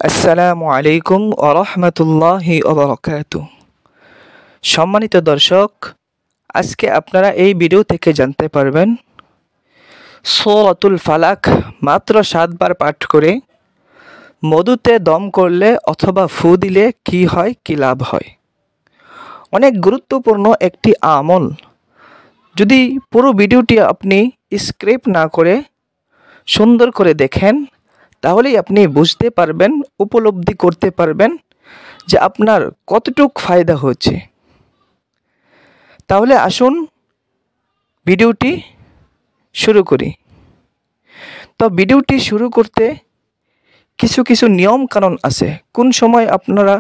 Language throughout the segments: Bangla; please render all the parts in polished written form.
আসসালামু আলাইকুম ওয়া রাহমাতুল্লাহি ওয়া বারাকাতুহু। সম্মানিত দর্শক, আজকে আপনারা এই ভিডিও থেকে জানতে পারবেন সূরাতুল ফালাক মাত্র 7 বার পাঠ করে মধুতে দম করলে অথবা ফু দিলে কি হয়, কি লাভ হয়। অনেক গুরুত্বপূর্ণ একটি আমল। যদি পুরো ভিডিওটি আপনি স্ক্রিপ্ট না করে সুন্দর করে দেখেন, তাহলেই আপনি বুঝতে পারবেন, উপলব্ধি করতে পারবেন যে আপনার কতটুক ফায়দা হচ্ছে। তাহলে আসুন ভিডিওটি শুরু করি। তো ভিডিওটি শুরু করতে কিছু নিয়ম কানুন আছে। কোন সময় আপনারা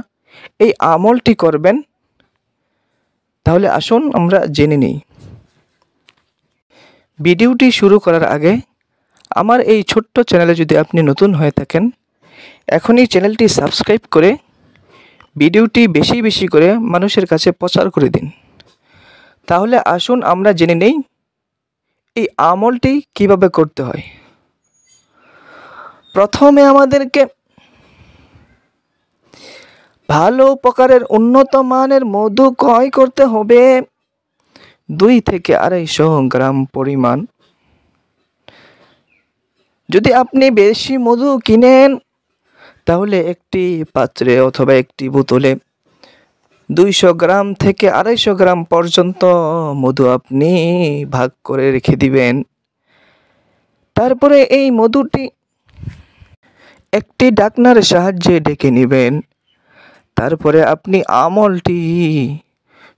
এই আমলটি করবেন, তাহলে আসুন আমরা জেনে নিই। ভিডিওটি শুরু করার আগে আমার এই ছোট্ট চ্যানেলে যদি আপনি নতুন হয়ে থাকেন, এখনই চ্যানেলটি সাবস্ক্রাইব করে ভিডিওটি বেশি বেশি করে মানুষের কাছে প্রচার করে দিন। তাহলে আসুন আমরা জেনে নেই এই আমলটি কিভাবে করতে হয়। প্রথমে আমাদেরকে ভালো প্রকারের উন্নত মানের মধু ক্রয় করতে হবে 2 থেকে 250 গ্রাম পরিমাণ। যদি আপনি বেশি মধু কিনেন, তাহলে একটি পাত্রে অথবা একটি বোতলে 200 গ্রাম থেকে 250 গ্রাম পর্যন্ত মধু আপনি ভাগ করে রেখে দিবেন। তারপরে এই মধুটি একটি ঢাকনার সাহায্যে ঢেকে নেবেন। তারপরে আপনি আমলটি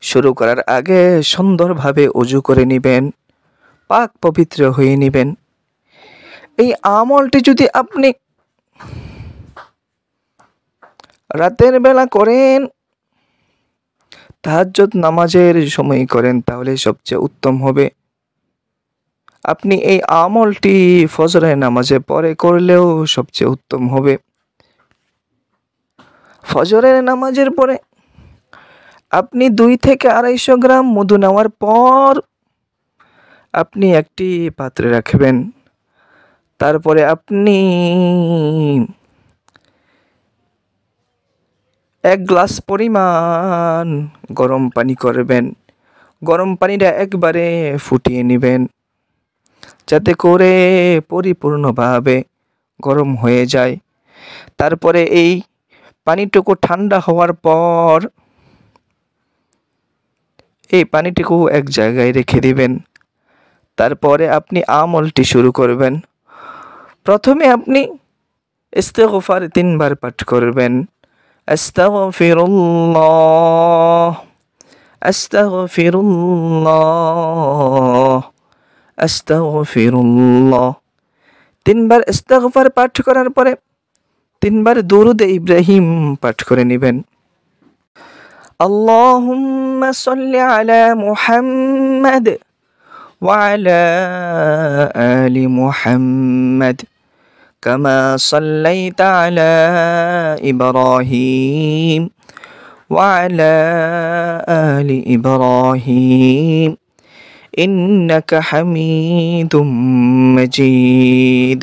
শুরু করার আগে সুন্দরভাবে ওযু করে নেবেন, পাক পবিত্র হয়ে নেবেন। এই আমলটি যদি আপনি রাতের বেলা করেন, তাহাজ্জুদ নামাজের সময় করেন, তাহলে সবচেয়ে উত্তম হবে। আপনি এই আমলটি ফজরের নামাজে পরে করলেও সবচেয়ে উত্তম হবে। ফজরের নামাজের পরে আপনি 2 থেকে 250 গ্রাম মধু নেওয়ার পর আপনি একটি পাত্রে রাখবেন। তারপরে আপনি 1 গ্লাস পরিমাণ গরম পানি করবেন। গরম পানিটা একবারে ফুটিয়ে নেবেন, যাতে করে পরিপূর্ণভাবে গরম হয়ে যায়। তারপরে এই পানিটুকু ঠান্ডা হওয়ার পর এই পানিটুকু এক জায়গায় রেখে দিবেন। তারপরে আপনি আমলটি শুরু করবেন। প্রথমে আপনি ইস্তিগফার 3 বার পাঠ করবেন। আস্তাগফিরুল্লাহ, আস্তাগফিরুল্লাহ, আস্তাগফিরুল্লাহ। 3 বার ইস্তিগফার পাঠ করার পরে 3 বার দুরূদে ইব্রাহিম পাঠ করে নেবেন। আল্লাহুম্মা সাল্লি আলা মুহাম্মাদ ওয়া আলা আলি মুহাম্মাদ কামা সাল্লাইতা আলা ইব্রাহিম ওয়া আলা আলি ইব্রাহিম ইন্নাকা হামিদুম মাজিদ।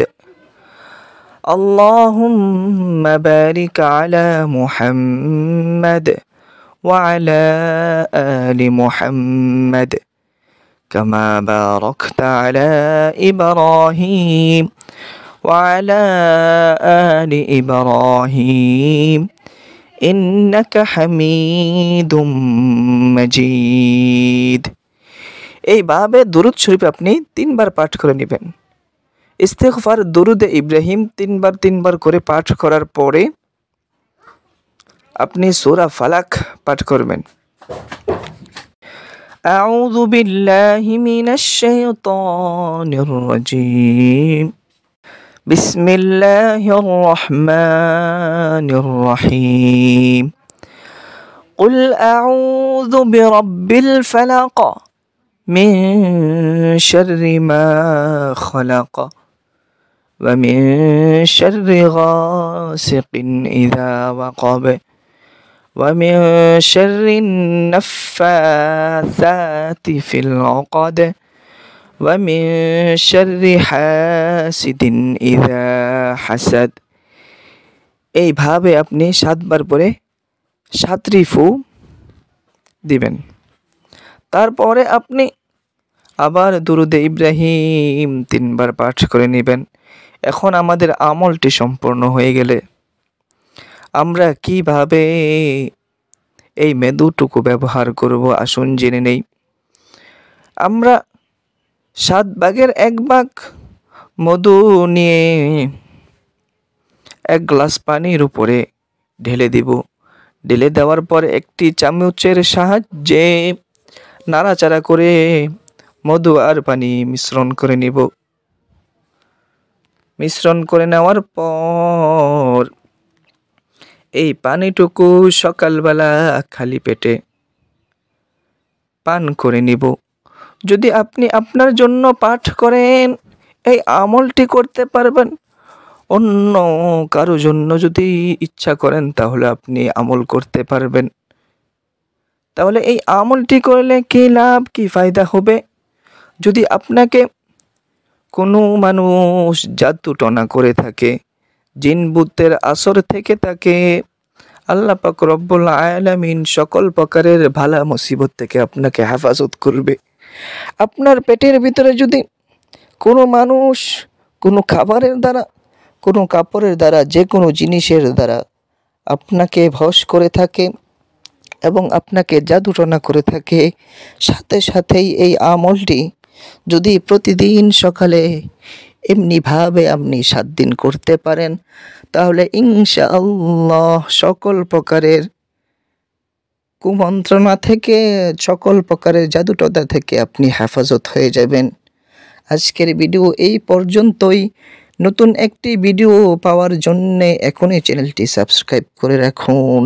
আল্লাহুম্মা বারিক আলা মুহাম্মাদ ওয়া আলা আলি মুহাম্মাদ কামা বারাকতা আলা ইব্রাহিম ওয়া আলা আলি ইব্রাহিম ইন্নাকা হামিদুম মাজিদ। এইভাবে দুরূদ শরীফ আপনি 3 বার পাঠ করে নেবেন। ইস্তিগফার, দুরূদে ইব্রাহিম 3 বার করে পাঠ করার পরে আপনি সূরা ফালাক পাঠ করবেন। আউযু বিল্লাহি মিনাশ শাইতানির রাজীম। বিসমিল্লাহির রহমানির রহিম। কুল আউযু বিরাব্বিল ফালাক মিন শাররি মা খালাক ওয়া মিন শাররি গাসিকিন ইযা ওয়াকাব ওয়া মিন শাররিন নাফফাসাতি ফিল উকাদ ওয়া মিন শাররি হাসিদিন ইযা হাসাদ। এইভাবে আপনি 7 বার পরে 7টি ফু দিবেন। তারপরে আপনি আবার দুরুদে ইব্রাহিম 3 বার পাঠ করে নেবেন। এখন আমাদের আমলটি সম্পূর্ণ হয়ে গেলে আমরা কিভাবে এই মধুটুকু ব্যবহার করব আসুন জেনে নেই। আমরা 7 ভাগের 1 ভাগ মধু নিয়ে 1 গ্লাস পানির উপরে ঢেলে দিব। ঢেলে দেওয়ার পর একটি চামচের সাহায্যে নাড়াচাড়া করে মধু আর পানি মিশ্রণ করে নিব। মিশ্রণ করে নেওয়ার পর এই পানিটুকু সকালবেলা খালি পেটে পান করে নিব। যদি আপনি আপনার জন্য পাঠ করেন এই আমলটি করতে পারবেন। অন্য কারো জন্য যদি ইচ্ছা করেন তাহলে আপনি আমল করতে পারবেন। তাহলে এই আমলটি করলে কি লাভ কি ফায়দা হবে? যদি আপনাকে কোনো মানুষ জাদু টনা করে থাকে, জিন ভূতের আসর থেকে তাকে আল্লাহ পাক রব্বুল আলামিন সকল প্রকারের বালা মুসিবত থেকে আপনাকে হেফাজত করবে। আপনার পেটের ভিতরে যদি কোনো মানুষ কোনো খাবারের দ্বারা, কোনো কাপড়ের দ্বারা, যে কোনো জিনিসের দ্বারা আপনাকে ভস করে থাকে এবং আপনাকে জাদুটনা করে থাকে, সাথে সাথেই এই আমলটি যদি প্রতিদিন সকালে এমনিভাবে আপনি 7 দিন করতে পারেন তাহলে ইনশাআল্লাহ সকল প্রকারের কুমন্ত্রণা থেকে, সকল প্রকারের জাদুটনা থেকে আপনি হেফাজত হয়ে যাবেন। আজকের ভিডিও এই পর্যন্তই। নতুন একটি ভিডিও পাওয়ার জন্যে এখনই চ্যানেলটি সাবস্ক্রাইব করে রাখুন।